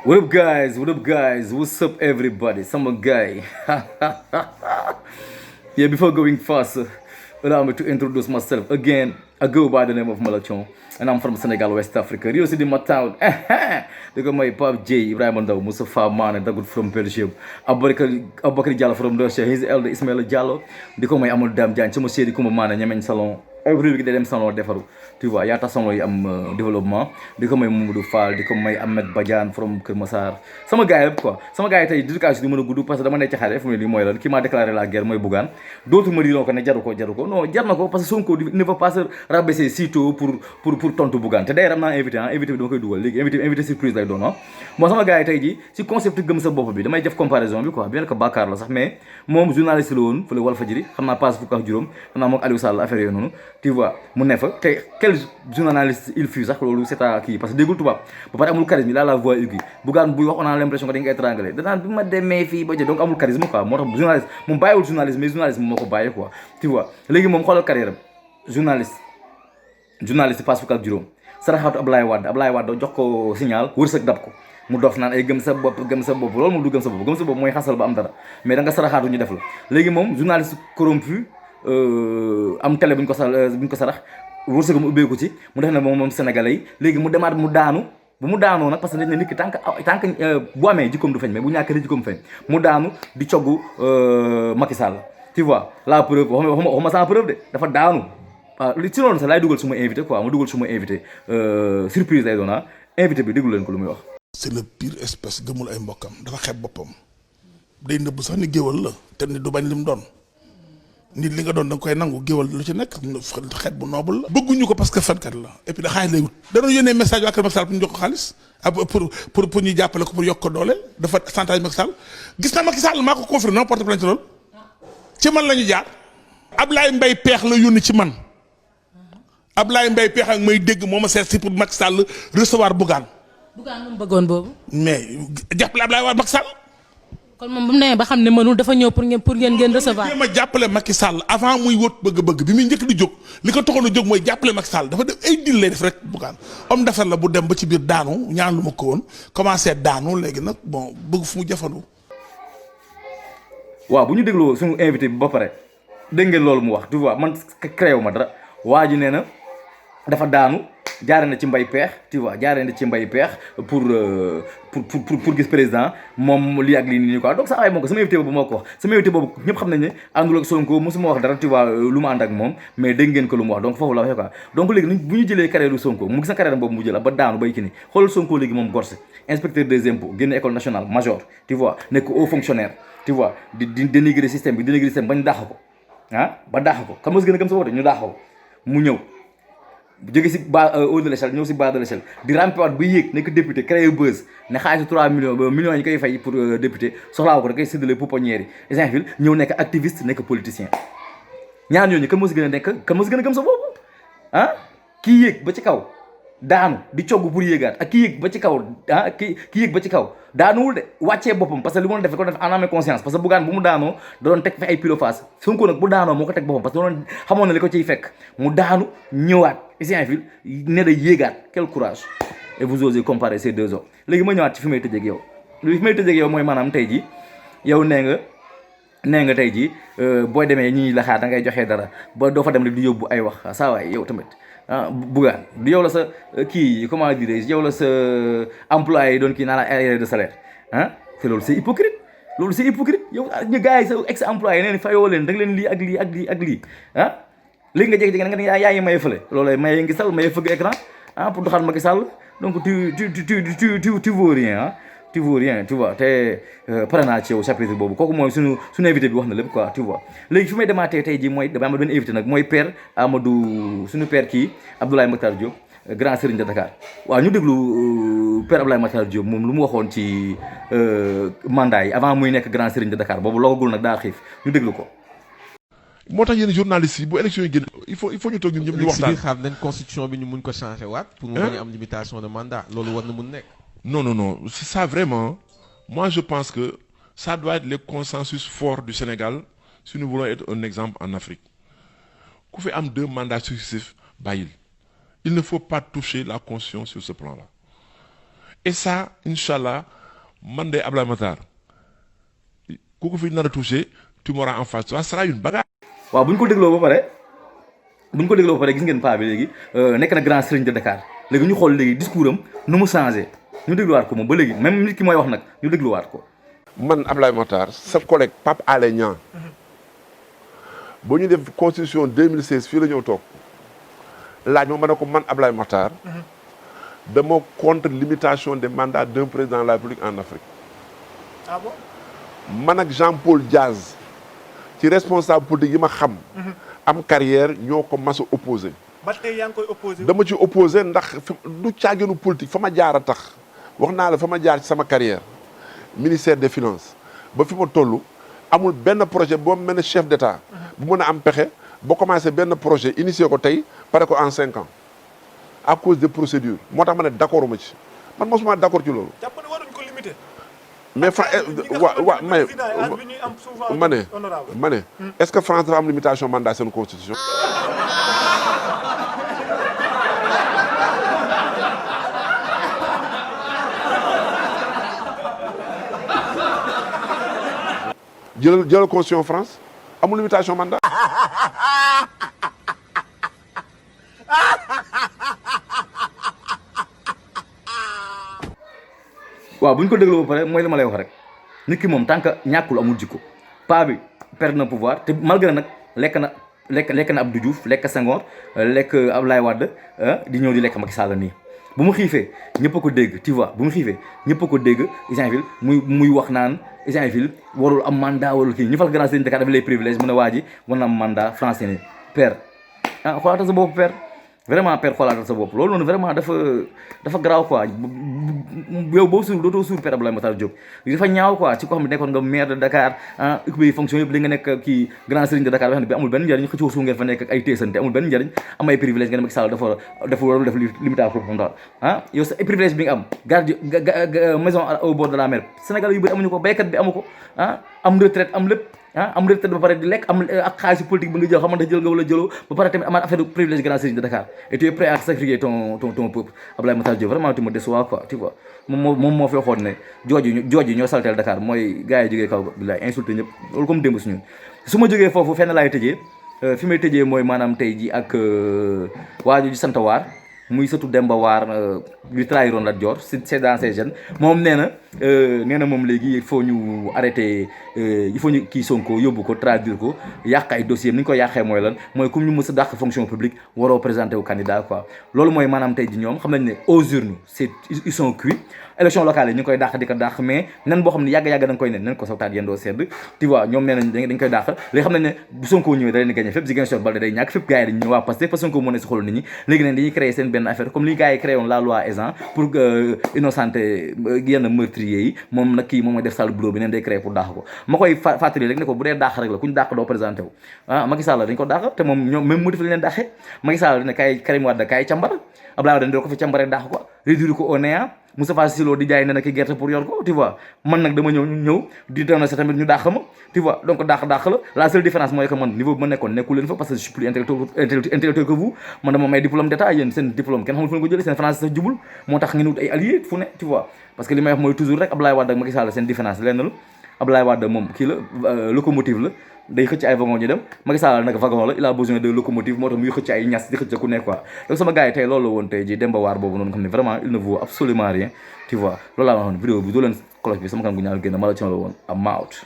What up, guys? What up, guys? What's up, everybody? Some guy. Yeah, before going faster, allow me to introduce myself again. I go by the name of MALATHION, and I'm from Senegal, West Africa. Rio City, my town. They got my Pop J, Ibrahim Ndaw, Mustafa Man, and Dagoud from Belgium. Abakari Diallo from Russia. His elder Ismail Diallo. They call my Amadou Dam Diagne. Sama chéri Kouma Mana, Niamey Salon. Every week they dem salon defaru. Tu vois, yaata salon yi am développement. Di ko may Mamadou Fall, di ko may Ahmed Badiane from Kër Massar. Sama gars yëpp quoi. Sama gars yi tey dédicace du mën a gudd parce que dama nekk ci xare fu mu ne nii mooy lan ki m'a déclaré la guerre mooy Bougane. D'autres me diront que ne jaru ko non jar na ko parce que Sonko ne va pas se rabaisser si tôt pour tontu Bougane te d'ailleurs am naa invité invité bi dama koy dugal léegi invité surprise lay doon ah. Bon sama gars yi tey ji si concept gëm sa bopp bi damay def comparaison bi quoi bien que Bakar la sax mais moom journaliste la woon fële Walfadjri xam naa passe fukk ak juróom xam naa moom Aliou Sall affaire yooyu noonu tu vois mu ne fa te quel journaliste il fut sax loolu c'est à kii parce que déggul tubaab ba pare amul charisme il a la voix aiguë Bougane buy wax on a l'impression que dañ koy étranglé danaan bi ma demee fii ba donc amul charisme quoi moo tax journaliste moom bàyyiwul journaliste mais journaliste moo ko bàyyi quoi tu vois léegi moom xoolal carrière am journaliste passe fukk ak juróom saraxaatu Ablaye Wade jox ko signal wërsëg dab ko mu dof naan ay gëm sa bopp loolu moom du gëm sa bopp mooy xasal ba am dara mais da nga saraxaatu ñu def la léegi moom journaliste corrompu am télé buñ ko sarax wërsëg mu ubbeeku ci mu def ne moom sénégalais yi léegi mu demaat mu daanu bu mu daanoo nag parce que dañ ne nit ki tant que bu amee jikkoom du feeñ mais bu ñàkkee jikkoom feeñ mu daanu di coggu Macky Sall tu vois la preuve waxuma sans preuve de dafa daanu waaw ci noonu sax laay dugal suma invité quoi ma dugal suma invité surprise lay doon invité bi déglu leen ko lu muy wax. c'est le pire espèce gëmul ay mbokkam dafa xeeb boppam day nëbb sax ni géwal la te ni du bañ lim doon nit li nga doon da nga koy nangu géwal lu ci nekk xeet bu noble la. bëgguñu ko parce que fenkat la et puis da xaalis lay wut. dañoo yónnee message waa Kër Macky Sall pour ñu jox ko xaalis pour ñu jàppale ko pour yokk ko doole dafa chantage Macky Sall gis na Macky Sall maa ko confirmé non porte plainte loolu ci man la ñu jaar. Ablaye Mbaye peex la yónni ci man Ablaye Mbaye peex ak may dégg moo ma seet si pour Macky Sall recevoir Bougane. Bougane mu bëggoon boobu. mais jàppale Ablaye waa Macky Sall. kon moom bu mu demee ba xam ne mënul dafa ñëw pour ngeen recevoir. ma jàppale Macky Sall avant muy wut bëgg-bëgg bi muy njëkk di jóg li ko taxoon a jóg mooy jàppale Macky Sall dafa def ay dil lay def rek Bougane homme d'affaires la bu dem ba ci biir daanu ñaan lu ma ko woon commencé daanu léegi nag bon bëgg fu mu jafandu. waaw bu ñu dégloo suñu invité bi ba pare dégg ngeen loolu mu wax tu vois man créé wu ma dara waa ji nee na dafa daanu jaare na ci mbay peex tu vois jaare na ci mbay peex pour gis président moom lii ak lii nii quoi donc sax ay moo ko sama invité boobu moo ko wax sama invité boobu ñëpp xam nañ ne àndul ak Sonko mosuma wax dara tu vois lu ma ànd ak moom mais dégg ngeen ko lu mu wax donc foofu la waxee quoi donc léegi bu ñu jëlee carrière Sonko mu gis na carrière boobu mu jël ba daanu bay ki ni xoolal Sonko léegi moom gorse inspecteur des impôts génn école nationale major tu vois nekk haut fonctionnaire tu vois di dénigrer système bi dénigrer système ba ñu dàq ko ba dàq ko xam nga gën a gëm sa woote ñu dàq ko mu ñëw jóge si bas haut de l'échelle ñëw si bas de l'échelle di rampewaat ba yéeg nekk député créé buzz ne xaalisu 3 millions yi koy fay pour député soxlaaw ko da koy séddale pouponnière yi exemple ñëw nekk activiste nekk politicien ñaar ñooñu kan moo si gën a nekk kan moo si gën a gëm sa bopp kii yéeg ba ci kaw daanu di cogg pour yéegaat ak kii yéeg ba ci kaw kii yéeg ba ci kaw daanuwul de wàccee boppam parce que li mu doon def ko def en âme et conscience parce que Bougane bu mu daanoo da doon teg fi ay pilophase Sonko nag bu daanoo moo ko teg boppam parce que da doon xamoon na li ko ciy fekk mu daanu ñëwaat ici en fil ne da yéegaat quel courage et vous osez comparer ces deux hommes léegi ma ñëwaat ci fi may tëjee ak yow li fi may tëjee ak yow mooy maanaam tey ji yow nee nga tey ji booy demee ñi la xaar da ngay joxee dara ba doo fa dem rek di yóbbu ay wax saa waay yow tamit Bougane du yow la sa kii comment dirais-je yow la sa employé doon kii naan la arriéré de salaire te loolu c'est hypocrite yow ñu gars yi sa ex employé neen fayoo leen da nga leen lii ak lii ak lii ak lii léegi nga jékki-jékki nga ne yaa ngi maye fële loolu maye ngi sal maye fëgg écran pour doxal Macky Sall donc tu vaux rien tu vaux rien tu vois te pare naa ci yow chapitre boobu kooku mooy suñu invité bi wax na lépp quoi tu vois léegi fi may demaatee tey jii mooy dama am benn invité nag mooy père Amadou suñu père kii Abdoulaye Makhtar Diop grand serigne de Dakar waaw ñu déglu père Abdoulaye Makhtar Diop moom lu mu waxoon ci mandat yi avant muy nekk grand serigne de Dakar boobu logagul nag daa xiif ñu déglu ko. moo tax yéen journalistes yi bu élection yi génn il faut ñu toog ñun ñëpp ñu waxtaan. xam nañ constitution bi ñu mun ko changer waat. pour mu bañ a am limitation de mandat loolu war na mun nekk. Non, c'est ça vraiment. Moi, je pense que ça doit être le consensus fort du Sénégal si nous voulons être un exemple en Afrique. Qu'on fait 2 mandats successifs, il ne faut pas toucher la Constitution sur ce plan-là. et ça inchallah man de Ablaye Matar ku ko fi nar a touché tu m'auras en face, ça sera une bagarre. waaw bu ñu ko dégloo ba pare gis ngeen paa bi léegi nekk na grand serigne de Dakar léegi ñu xool léegi discours am nu mu changé ñu dégluwaat ko moom ba léegi même nit ki mooy wax nag ñu dégluwaat ko. man Ablaye Matar sa collègue Pape Alé Niang ba ñu def constitution 2016 fii la ñëw toog laaj ma ne ko man Ablaye Matar dama contre limitation des mandats d'un président de la République en Afrique. Ah bon? Man ak Jean-Paul Diaz ci responsable politique yi ma xam am carrière ñoo ko mas a opposé. ba tey yaa ngi koy opposé. dama ci opposé ndax du caaginu politique fa ma jaar a tax wax naa la fa ma jaar ci sama carrière ministère des finances ba fi ma toll amul benn projet boo mel ne chef d'état bu mën a am pexe ba commencé benn projet initié ko tey pare ko en 5 ans à cause des procédures moo tax ma ne d'accord ma ci man mosuma d'accord ci loolu. jàpp ne waruñ ko limiter. mais ma ne est-ce que France dafa am limitation mandat seen constitution. jëlal constitution France amul limitation mandat. waaw bu ñu ko dégloo ba pare mooy li ma lay wax rek nit ki moom tant que ñàkkul amul jikko paa bi perdre na pouvoir te malgré nag lekk na Abdou Diouf lekk Senghor lekk Abdoulaye Wade di ñëw di lekk Macky Sall nii bu mu xiifee ñëpp a ko dégg tu vois bu mu xiifee ñëpp a ko dégg Isainville muy wax naan Isainville warul am mandat warul kii ñu fal grand serigne Dakar dafa lay privilège mu ne waa ji war na am mandat français ni père xoolaatal sa bopp père vraiment père xoolaatal sa bopp loolu noonu vraiment dafa garaaw quoi yow boo suur dootoo suur père Abdoulaye Matar Diop dafa ñaaw quoi ci ko xam ne nekkoon nga maire de Dakar occupé fonction yëpp li nga nekk kii grand serigne de Dakar ba xam ne bi amul benn njëriñ xëccoo suuf ngeen fa nekk ak ay téesante amul benn njëriñ am ay privilège nga ne Macky Sall dafa warul def limitation comme daal yow sa privilège bi nga am garde maison au bord de la mer Sénégal yu bëri amuñu ko béykat bi amu ko am retraite am lépp am retraite ba pare di lekk am ak xaalisu politique bi nga jël xamante jël nga wala jëloo ba pare tamit amaat affaire de privilège grand serigne de Dakar et tu es prêt à sacrifier ton peuple Abdoulaye Matar Diop vraiment tu me déçois quoi tu vois moom moo fi waxoon ne jooju ñoo salteel Dakar mooy gars yi jógee kaw bilaay insulté ñëpp loolu comme démb suñu su ma jógee foofu fenn laay tëjee fi may tëjee mooy maanaam tey ji ak waaju ji sant waar muy surtout Demba Waar bi trahiroon Lat Dior c'est dans ces jeunes moom nee na moom léegi il faut ñu arrêter il faut ñu kii Sonko yóbbu ko traduire ko yàq ay dossier ni ñu ko yàqee mooy lan mooy comme ñu mës a dàq fonction publique waroo présenté wu candidat quoi loolu mooy maanaam tey ji ñoom xam nañ ne aux urnes ils sont cuits élection locale yi ñu ngi koy dàq di ko dàq mais nen boo xam ne yàgg-yàgg da nga koy nen ko sawtaat yéen doo sedd tu vois ñoom nee nañ dañ koy dàq léegi xam nañ ne bu Sonko ñëwee da leen di gagné fépp Ziguinchor Baldé day ñàkk fépp gars yi dañu ñëw waa Pastef parce que Sonko moo ne si xolu nit ñi léegi neen dañuy créer seen benn affaire comme li gars yi créé woon la loi Ezzan pour innocenter yenn meurtriers yi moom nag kii moom mooy def sale boulot bi neen day créer pour dàq ko ma koy fàttali rek ne ko bu dee dàq rek la ku ñu dàq doo présenté wu Macky Sall dañ ko dàq te moom ñoom même motif lañ leen dàqee Macky Sall dina kaay Karim Wade kaay càmbar Abdoulaye Wade doo ko fi càmbaree dàq ko réduire ko au néant Moustapha Cissé Lo di jaay ne na ki gerte pour yor ko tu vois man nag dama ñëw di dénoncer tamit ñu dàq ma tu vois donc dàq la seule différence mooy que man niveau bi ma nekkoon nekku leen fa parce que je suis plus intellectuel que vous man dama may diplôme d'état yéen seen diplôme kenn xamul fu ngeen ko jëlee seen français sax jubul moo tax ngeen wut ay alliés fu ne tu vois parce que li may wax mooy toujours rek Abdoulaye Wade ak Macky Sall seen différence lenn la Abdoulaye Wade moom kii la locomotive la day xëcc ay wagon ñu dem Macky Sall nag wagon la il a besoin de locomotive moo tax muy xëcc ay ñas di xëcc ku nekk quoi donc sama gars yi tey loolu la woon tey ji Demba Waar boobu noonu nga xam ne vraiment il ne vaut absolument rien tu vois loolu laa waxoon vidéo bi doo leen cloche bi sama kan gu ñaar génn Malathion la woon am out